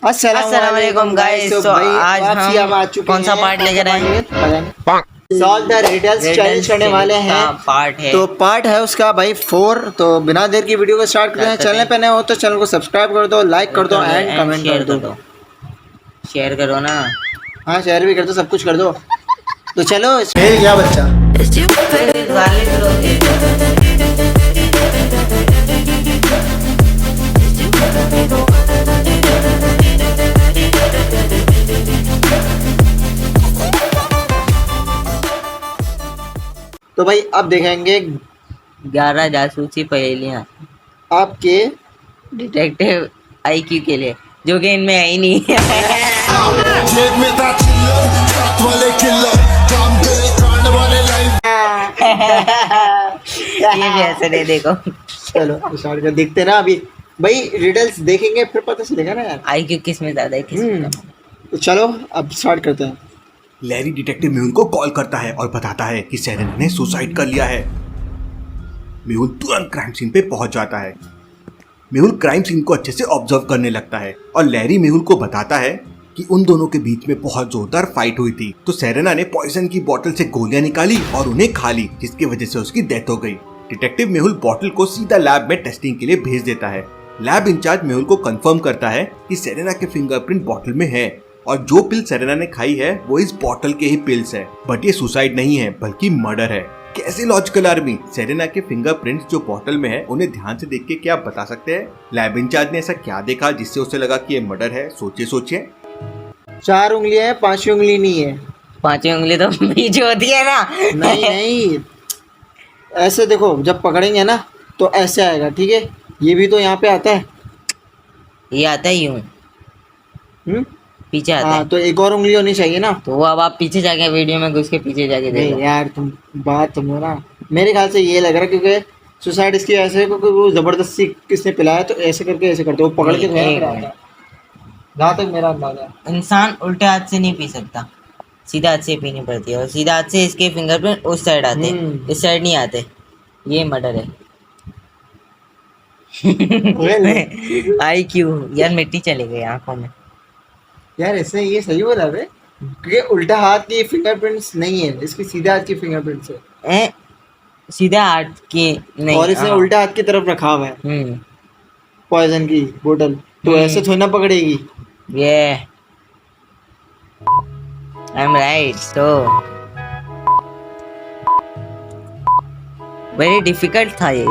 अस्सलामुअलैकुम गाइस। तो आज हम कौन सा पार्ट लेकर आए हैं? सॉल्व द रिडल्स चैलेंज करने वाले हैं। पार्ट है तो पार्ट है उसका भाई 4। तो बिना देर की वीडियो को स्टार्ट करते हैं। चैनल पे नए हो तो चैनल को सब्सक्राइब कर दो, लाइक कर दो एंड कमेंट कर दो। शेयर करो ना। हाँ शेयर भी कर दो, सब कुछ कर दो। तो चलो खेल गया बच्चा। तो भाई अब देखेंगे 11 जासूसी पहेलियां आपके डिटेक्टिव आईक्यू के लिए, जो कि इनमें है ही नहीं ये भी ऐसे नहीं। देखो चलो स्टार्ट कर, देखते ना अभी भाई रिडल्स देखेंगे फिर पता चलेगा ना यार आईक्यू किस में ज्यादा है किस में कम। तो चलो अब स्टार्ट करते हैं। लैरी डिटेक्टिव मेहुल को कॉल करता है और बताता है कि सेरेना ने सुसाइड कर लिया है। मेहुल तुरंत क्राइम सीन पे पहुंच जाता है। मेहुल क्राइम सीन को अच्छे से ऑब्जर्व करने लगता है और लैरी मेहुल को बताता है कि उन दोनों के बीच में बहुत जोरदार फाइट हुई थी। तो सेरेना ने पॉइजन की बोतल से गोलियां निकाली और उन्हें खा ली, जिसकी वजह से उसकी डेथ हो गई। डिटेक्टिव मेहुल बोतल को सीधा लैब में टेस्टिंग के लिए भेज देता है। लैब इंचार्ज मेहुल को कंफर्म करता है कि सेरेना के फिंगरप्रिंट बोतल में है और जो पिल सेरेना ने खाई है वो इस बोतल के ही पिल्स है। बट ये सुसाइड नहीं है बल्कि मर्डर है। कैसे लॉजिकल आर्मी? सेरेना के फिंगरप्रिंट्स जो बोतल में है उन्हें ध्यान से देख के क्या आप बता सकते हैं? लैब इंचार्ज ने ऐसा क्या देखा जिससे उसे लगा कि ये मर्डर है? सोचिए। 4 उंगलियां हैं, 5वीं उंगली नहीं है। 5वीं उंगली तो बीच होती है ना। नहीं ऐसे देखो, जब पकड़ेंगे ना तो ऐसे आएगा, ठीक है? ये भी तो यहाँ पे आता है। ये आता है यूं पीछे आता है। तो एक और उंगली होनी चाहिए ना। तो अब आप पीछे जाके वीडियो में घुस के पीछे जाके देखो। यार तुम बात सुनो ना, मेरे ख्याल से ये लग रहा है क्योंकि सुसाइड इसकी ऐसे है क्योंकि वो जबरदस्ती किसने पिलाया तो ऐसे करके ऐसे करते वो पकड़ के जहाँ तक मेरा अंदाजा। इंसान उल्टे हाथ से नहीं पी सकता, सीधा हाथ से पीनी पड़ती है और सीधा हाथ से इसके फिंगरप्रिंट उस साइड आते हैं, इस साइड नहीं आते। ये मर्डर है। आईक्यू यार मिट्टी चली गई आंखों में। यार ऐसे ये सही बोला बे, क्योंकि उल्टा हाथ की फिंगरप्रिंट्स नहीं है, इसकी सीधे हाथ की फिंगरप्रिंट्स है। सीधा हाथ की नहीं, और इसने उल्टा हाथ की तरफ रखा हुआ है पॉइजन की बोतल, तो ऐसे थोड़ी ना पकड़ेगी। ये I am right. So very difficult था ये।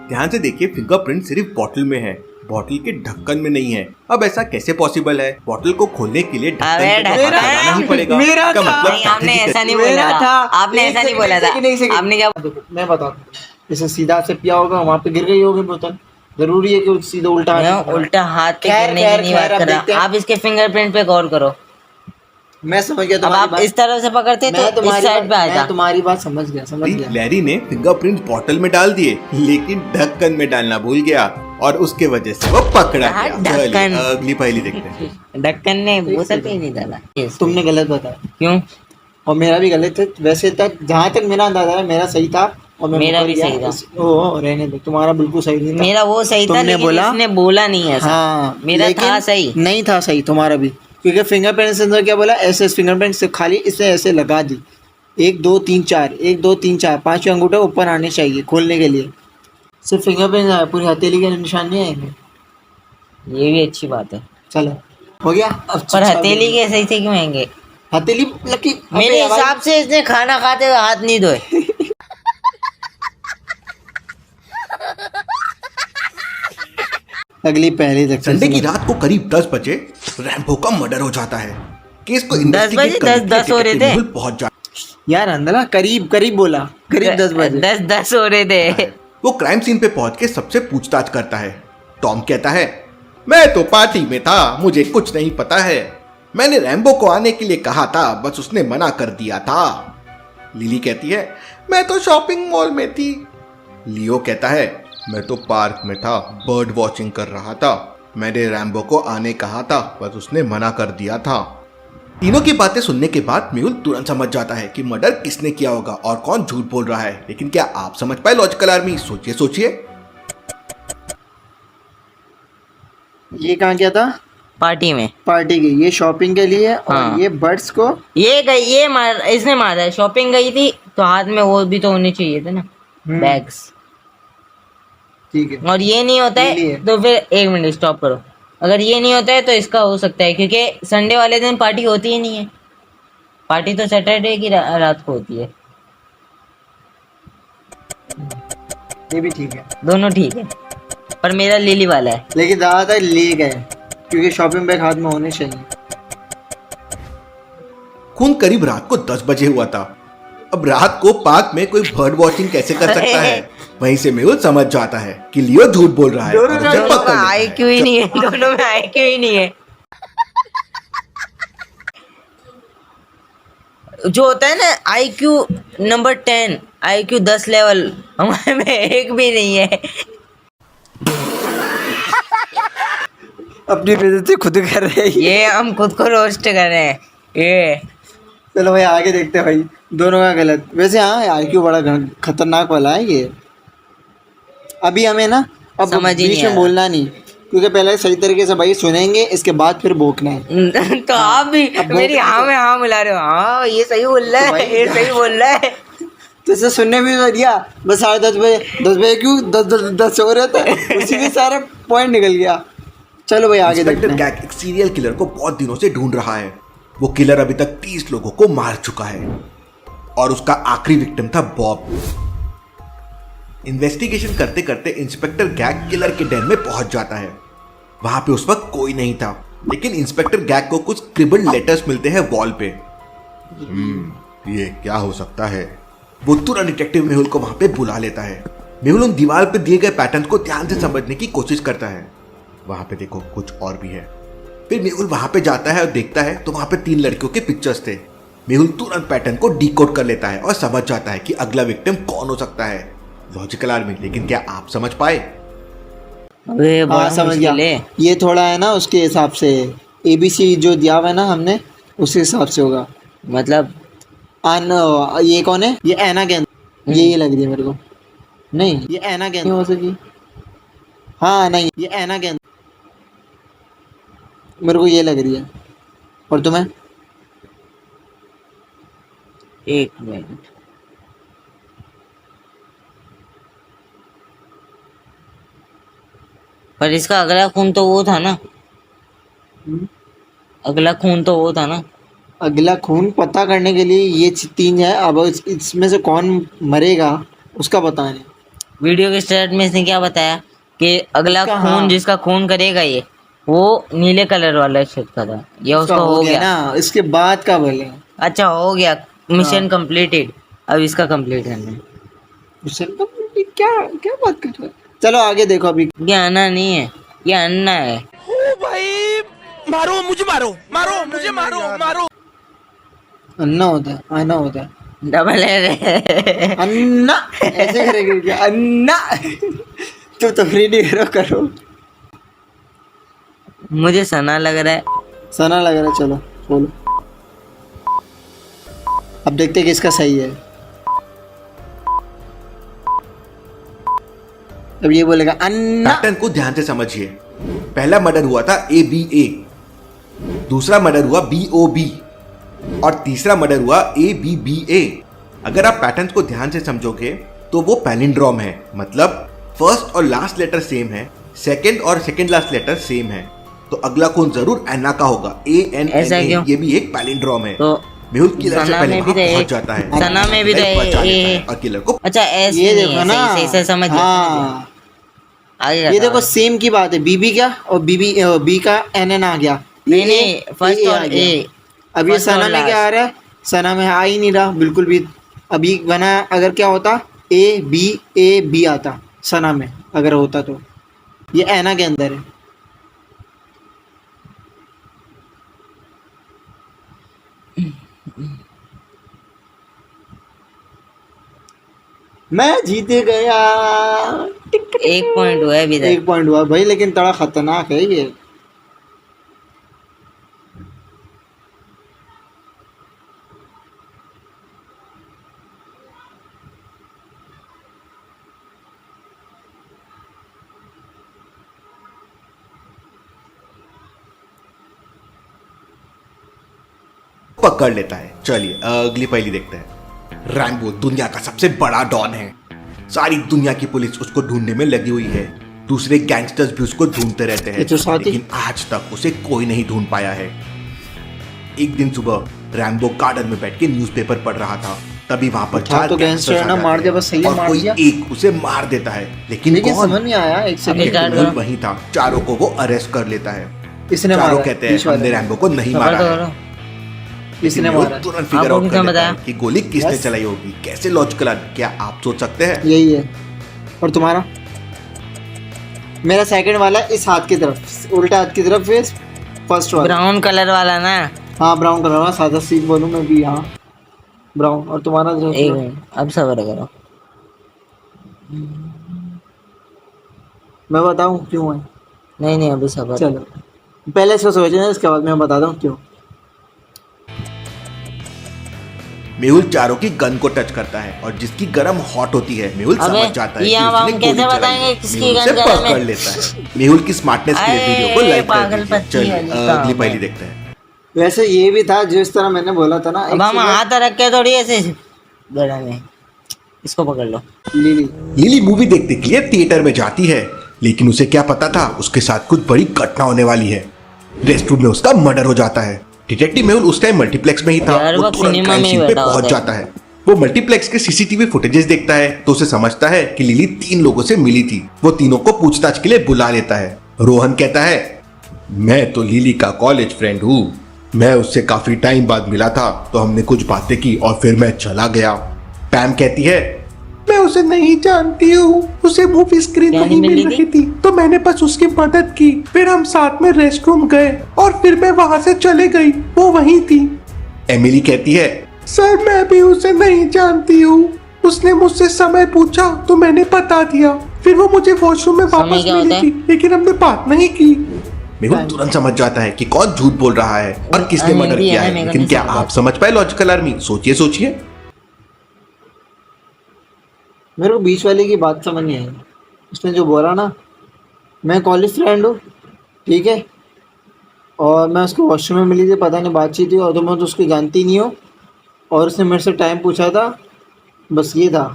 ध्यान से देखिए, फिंगरप्रिंट सिर्फ बोतल में है, बोतल के ढक्कन में नहीं है। अब ऐसा कैसे पॉसिबल है? बोतल को खोलने के लिए ढक्कन लगाना ही पड़ेगा। मेरा का मतलब आपने ऐसा नहीं बोला था। आपने ऐसा नहीं बोला था। आपने क्या? मैं बताता हूँ, जैसे सीधा से पिया होगा, वहाँ पे गिर गई होगी बोतल। जरूरी है कि सीधा उल्टा हाथ पे गिरने की नहीं बात कर रहा। आप इसके फिंगरप्रिंट पे गौर करो। मैं समझ गया। अब आप इस तरह से पकड़ते तो इस साइड पे आता। तुम्हारी बात समझ गया। लैरी ने फिंगरप्रिंट बोतल में डाल दिए लेकिन ढक्कन में डालना भूल गया और उसके वजह से वो पकड़ा गया। अगली पहेली देखते हैं। ढक्कन ने बोतल पे नहीं डाला। तुमने गलत बताया। क्यों? और मेरा भी गलत है वैसे तक, जहाँ तक मेरा अंदाजा है मेरा सही था और मेरा भी सही था। ओ रहने दो, तुम्हारा बिल्कुल सही नहीं था। मेरा वो सही था लेकिन इसने बोला नहीं है। हाँ मेरा था सही, नहीं था सही तुम्हारा भी, क्योंकि फिंगरप्रिंट से क्या बोला, ऐसे फिंगरप्रिंट से खाली इसने ऐसे लगा दी। 1 2 3 4 1 2 3 4 5 अंगूठे ऊपर आने चाहिए खोलने के लिए। सिर्फ फिंगरप्रिंट आया, पूरी हथेली के निशान नहीं आएंगे। ये भी अच्छी बात है। चलो हो गया। पर हथेली के सही से क्यों आएंगे? हथेली मेरे हिसाब से इसने खाना खाते हुए हाथ नहीं धोए। अगली पहली तक संडे की रात को करीब 10 बजे रैम्बो का मर्डर हो जाता है। केस को 10 बजे 10 हो रहे थे। पहुंच जाता यार अंदला करीब बोला, करीब 10 बजे 10 हो रहे थे। वो क्राइम सीन पे पहुंच के सबसे पूछताछ करता है। टॉम कहता है, मैं तो पार्टी में था, मुझे कुछ नहीं पता है। मैंने रैम्बो को आने के लिए कहा था, बस उसने मना कर दिया था। लिली कहती है, मैं तो शॉपिंग मॉल में थी। लियो कहता है, मैं तो पार्क में था, बर्ड वॉचिंग कर रहा था। मैंने रैम्बो को आने कहा था, बस उसने मना कर दिया था। तीनों की बातें सुनने के बाद मेहुल तुरंत समझ जाता है कि मर्डर किसने किया होगा और कौन झूठ बोल रहा है। लेकिन क्या आप समझ पाए लॉजिकल आर्मी? सोचिए। ये कहाँ गया था? पार्टी में। पार्टी की। ये शॉपिंग के लिए और हाँ। ये बर्ड्स को। ये गई, ये मार, इसने मारा है। शॉपिंग गई थी तो हाथ में वो भी तो होने चाहिए थे ना, बैग्स। ठीक है। और ये नहीं होता ले है लिए। तो फिर एक मिनट स्टॉप करो। अगर ये नहीं होता है तो इसका हो सकता है, क्योंकि संडे वाले दिन पार्टी होती ही नहीं है। पार्टी तो सैटरडे की रात को होती है। ये भी ठीक है, दोनों ठीक है, पर मेरा लिली वाला है। लेकिन ज़्यादातर ले गए क्योंकि शॉपिंग बैग हाथ में होने चाहिए। खून करीब रात को 10 बजे हुआ था। अब रात को पार्क में कोई बर्ड वॉचिंग कैसे कर सकता है? वहीं से मेहुल समझ जाता है कि लियो झूठ बोल रहा है और उसे दोनों पकड़ का लेता है। IQ ही नहीं है, दोनों में IQ ही नहीं है। जो होता है ना IQ नंबर 10, IQ 10 लेवल, हमारे में एक भी नहीं है। अपनी बेइज्जती खुद कर रहे हैं। ये हम खुद को रोस्ट कर रहे हैं ये। चलो भाई आगे देखते हैं भाई, दोनों का गलत। वैसे हाँ, आईक्यू बड़ा खतरनाक वाला है ये। अभी हमें ना अब समझ ही बीच नहीं में आ बोलना नहीं, क्योंकि पहले सही तरीके से भाई सुनेंगे, इसके बाद फिर भोंकना है। तो आप भी अब मेरी बोलते हाँ में हाँ मिला रहे हो। हाँ ये सही बोल रहा तो है, भाई ये सही बोल रहा है। तो इसे सुनने भी तो दिया। बस 10:30 बजे, 10 बजे क्यों, 10 हो रहे थे, उसी में सारा पॉइंट निकल गया। चलो भाई आगे इंस्पेक्टर देखते हैं। गैग एक सीरियल किलर को बहुत दिनों से ढूंढ रहा है। वो किलर अभी तक 30 लोगों को मार चुका है और उसका आखिरी विक्टिम था बॉब। इन्वेस्टिगेशन करते करते इंस्पेक्टर गैग किलर के डेन में पहुंच जाता है। वहां पे उस वक्त कोई नहीं था, लेकिन इंस्पेक्टर गैग को कुछ स्क्रिबल्ड लेटर्स मिलते हैं वॉल पे। ये क्या हो सकता है? वो तुरंत डिटेक्टिव मेहुल को वहां पे बुला लेता है। मेहुल उन दीवार पे दिए गए पैटर्न को ध्यान से समझने की कोशिश करता है। वहां पे देखो कुछ और भी है। फिर मेहुल वहां पे जाता है और देखता है तो वहां पे 3 लड़कियों के पिक्चर्स थे। मेहुल तुरंत पैटर्न को डिकोड कर लेता है और समझ जाता है कि अगला विक्टिम कौन हो सकता है। लॉजिकल आर्मी, लेकिन क्या आप समझ पाए? अबे हाँ बड़ा समझ गया। मुश्किल है। ये थोड़ा है ना उसके हिसाब से, ABC जो दिया हुआ है ना हमने, उसी हिसाब से होगा। मतलब आन ये कौन है? ये ऐना के अंदर ये लग रही है मेरे को। नहीं, ये ऐना के अंदर हो सकी। हाँ नहीं, ये ऐना के अंदर मेरे को ये लग रही है। और तुम्हें? एक मिनट, पर इसका अगला खून तो वो था ना, अगला खून तो वो था ना। अगला खून पता करने के लिए ये 3 है। अब इसमें से कौन मरेगा उसका पता नहीं। वीडियो के स्टार्ट में इसने क्या बताया कि अगला इसका खून हाँ। जिसका खून करेगा ये, वो नीले कलर वाला शर्ट का था। ये उसका हो गया ना, इसके बाद का बोले। अच्छा हो गया, मिशन हाँ। कंप्लीटेड। अब इसका कंप्लीट करना है। क्या क्या बात कर रहे हो? चलो आगे देखो अभी। ये अन्ना नहीं है, ये अन्ना है। अन्ना होता है, आना होता है। डबल है। अन्ना ऐसे करेंगे क्या? अन्ना तो तफरी नहीं करो। मुझे सना लग रहा है। सना लग रहा है। चलो बोलो, अब देखते हैं किसका सही है। अब ये बोलेगा अन्ना। पैटर्न को ध्यान से समझिए। पहला मर्डर हुआ था ABA, दूसरा मर्डर हुआ BOB और तीसरा मर्डर हुआ ABBA। अगर आप पैटर्न्स को ध्यान से समझोगे तो वो पैलिंड्रोम है, मतलब फर्स्ट और लास्ट लेटर सेम है, सेकंड और सेकंड लास्ट लेटर सेम है। तो अगला खून जरूर एना का होगा, ऐसा ANNA। क्यों? ये भी एक पैलिंड्रोम है। तो मेहुल किलर से सना पहले में भी वहां तो पहुंच जाता है। सना में भी तो बचा ए- लेता है और किलर को अच्छा ऐसे ये नहीं देखो है, ना। सही सही से समझ गया, समझ गया। हाँ, आगे ये बताओ। देखो सेम की बात है। बीबी क्या और बी का NN आ गया। नहीं नहीं, फर्स्ट और आ गया। ए। अब ये first और सना में क्या आ last। रहा है? सना में आ ही नहीं रहा बिल्कुल भी। अभी बना, अगर क्या होता A B आता सना में, अगर होता तो। ये ऐना के अंदर है। मैं जीत गया। 1 पॉइंट हुआ है अभी तक। 1 पॉइंट हुआ भाई, लेकिन बड़ा खतरनाक है ये। पकड़ लेता है। चलिए अगली पहेली देखते हैं। रैम्बो दुनिया का सबसे बड़ा डॉन है। सारी दुनिया की पुलिस उसको ढूंढने में लगी हुई है। दूसरे गैंगस्टर्स भी उसको ढूंढते रहते हैं, लेकिन आज तक उसे कोई नहीं ढूंढ पाया है। एक दिन सुबह रैम्बो गार्डन में बैठ के न्यूज़पेपर पढ़ रहा था, तभी वहां पर चार गैंगस्टर्स आ जाते हैं और कोई एक उसे मार देता है, लेकिन कौन? समझ नहीं आया। एक सेकंड वही था। चारों को वो अरेस्ट कर लेता है। इसने चारों कहते हैं हमने रैम्बो को नहीं मारा है। इसने मारा। तुरंत फिगर आउट कर लेता है कि गोली किसने चलाई होगी। कैसे लॉजिकल, क्या आप सोच सकते हैं? यही है। और तुम्हारा? मेरा सेकंड वाला इस हाथ की तरफ, उल्टा हाथ की तरफ, फर्स्ट वाला ब्राउन कलर वाला ना। हाँ ब्राउन कलर वाला, सादा सीट बोलूं मैं भी। हाँ ब्राउन। और तुम्हारा जो एक मिनट, अब सब्र करो। मैं बताऊं क्यों है? नहीं अभी सब्र। चलो पहले इसको सोचना, इसके बाद मैं बताता हूँ क्यों। मेहुल चारों की गन को टच करता है और जिसकी गरम हॉट होती है मेहुल समझ जाता है कि उसने गोली चलाई है। मेहुल उसे पकड़ लेता है। मेहुल की स्मार्टनेस के लिए वीडियो को लाइक कर दीजिए। चलिए अगली पहेली देखते हैं। वैसे ये भी था जिस तरह मैंने बोला था ना। अब हम हाथ रख के थोड़ी ऐसे गला में, इसको पकड़ लो। लिली मूवी देखने के लिए थिएटर में जाती है, लेकिन उसे क्या पता था उसके साथ कुछ बड़ी घटना होने वाली है। रेस्टरूम में उसका मर्डर हो जाता है। डिटेक्टिव मेहुल उस टाइम मल्टीप्लेक्स में ही था। वो तुरंत क्राइम सीन पे पहुंच जाता है। वो मल्टीप्लेक्स के सीसीटीवी फुटेजेस देखता है तो उसे समझता है कि लिली 3 लोगों से मिली थी। वो तीनों को पूछताछ के लिए बुला लेता है। रोहन कहता है, मैं तो लिली का कॉलेज फ्रेंड हूँ। मैं उससे काफी टाइम बाद मिला था तो हमने कुछ बातें की और फिर मैं चला गया। पैम कहती है, मैं उसे नहीं जानती हूँ। उसे मूवी स्क्रीन नहीं मिल रही थी तो मैंने बस उसकी मदद की। फिर हम साथ में रेस्टरूम गए और फिर मैं वहाँ से चले गई। वो वहीं थी। एमिली कहती है, सर मैं भी उसे नहीं जानती हूँ। उसने मुझसे समय पूछा तो मैंने बता दिया। फिर वो मुझे वॉशरूम में वापस मिली थी, लेकिन हमने बात नहीं की। मेहुल तुरंत समझ जाता है कि कौन झूठ बोल रहा है और किसने मर्डर किया है। लेकिन क्या आप समझ पाए लॉजिकल आर्मी? सोचिए। मेरे को बीच वाले की बात समझ नहीं आई। उसने जो बोला ना, मैं कॉलेज फ्रेंड हूँ, ठीक है, और मैं उसको वॉशरूम में मिली थी, पता नहीं बातचीत थी, और तो मैं तो उसको जानती नहीं हूँ, और उसने मेरे से टाइम पूछा था, बस ये था।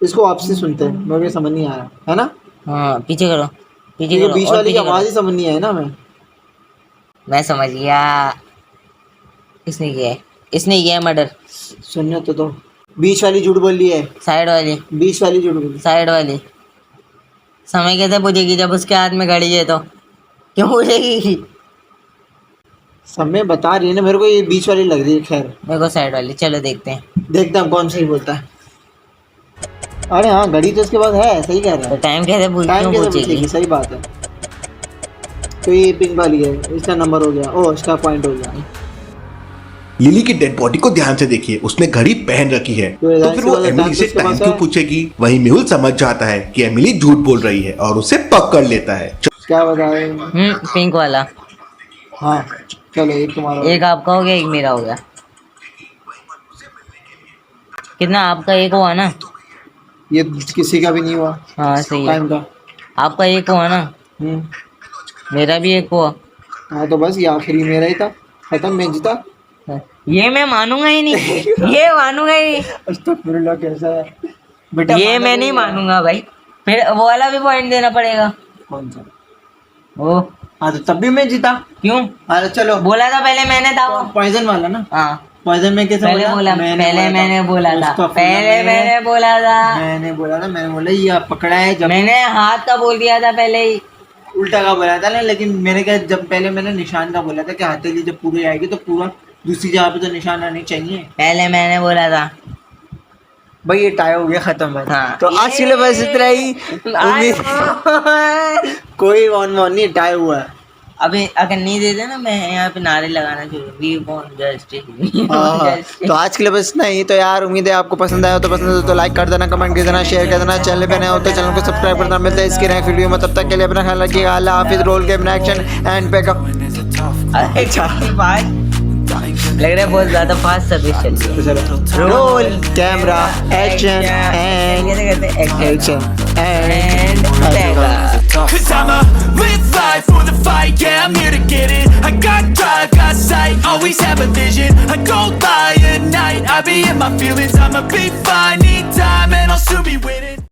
इसको आपसे सुनते हैं, मेरे को समझ नहीं आया है ना। हाँ पीछे करो, पीछे करो। बीच वाले की आवाज़ ही समझ नहीं आई ना। मैं समझ गया। इसने किया है, इसने किया है मर्डर। सुनने तो बीच वाली झूठ बोल रही है। साइड वाली, बीच वाली झूठ बोली। साइड वाली समय कैसे पूछेगी जब उसके हाथ में घड़ी है? तो क्यों पूछेगी? समय बता रही है ना मेरे को, ये बीच वाली लग रही है। खैर मेरे को साइड वाली। चलो देखते हैं कौन सही बोलता है। अरे हाँ, घड़ी तो उसके पास है, सही कह रहा है। टाइम कैसे पूछेगी? सही बात है। तो ये पिंक वाली है, इसका नंबर हो गया। ओ, इसका पॉइंट हो गया। लिली की डेड बॉडी को ध्यान से देखिए, उसने घड़ी पहन रखी है, तो फिर वो एमिली से टाइम क्यों पूछेगी? वहीं मेहुल समझ जाता है कि एमिली झूठ बोल रही है और उसे पकड़ लेता है। क्या बता रहे हैं? पिंक वाला। हाँ चलो, एक तुम्हारा, एक आपका हो गया, एक मेरा हो गया। कितना आपका? एक हुआ ना? ये किसी का भी नहीं हुआ। हाँ सही है। का आपका एक हुआ ना? मेरा भी एक हुआ। हाँ तो बस ये आखिरी मेरा ही था, खत्म, मैं जीता। ये मैं मानूंगा ही नहीं। ये मानूंगा ही नहीं। अस्तगफुरुल्लाह, कैसा है बेटा? ये मैं नहीं मानूंगा भाई, फिर वो वाला भी पॉइंट देना पड़ेगा। कौन सा? ओ हाँ तो तब भी मैं जीता। क्यों? अरे चलो, बोला था पहले मैंने था वो पॉइजन वाला ना। हाँ पॉइजन में कैसे पहले बोला? मैंने बोला था। मैंने बोला ये पकड़ा है। जब मैंने हाथ का बोल दिया था पहले ही, उल्टा का बोला था ना, लेकिन मैंने कहा जब पहले मैंने निशान का बोला था कि हथेली जब पूरी आएगी तो पूरा दूसरी जगह पे तो निशान आनी चाहिए। पहले मैंने बोला था भाई। ये टाई हो गया, खत्म है। हाँ। तो आज के लिए बस इतना ही। कोई वन नहीं, टाई हुआ है। अभी अगर नहीं देते ना, मैं यहाँ पे नारे लगाना चाहिए, वी वांट जस्टिस। तो आज के लिए बस इतना ही। तो यार उम्मीद है आपको पसंद आया हो, तो पसंद है तो लाइक कर देना, कमेंट कर देना, शेयर कर देना। चैनल पे नए हो तो चैनल को सब्सक्राइब करना। मिलता है इसकी नेक्स्ट वीडियो में, तब तक के लिए अपना ख्याल रखिएगा। अल्लाह हाफिज़। Roll camera action and backup. लग रहा है बहुत ज्यादा फास्ट सर्विस चल रही है। Roll camera action and action and Cause I'ma live life for the fight, yeah, I'm here to get it. I got drive, got sight, always have a vision, I don't lie at night, I be in my feelings, I'ma be fine, need time and I'll soon be winning.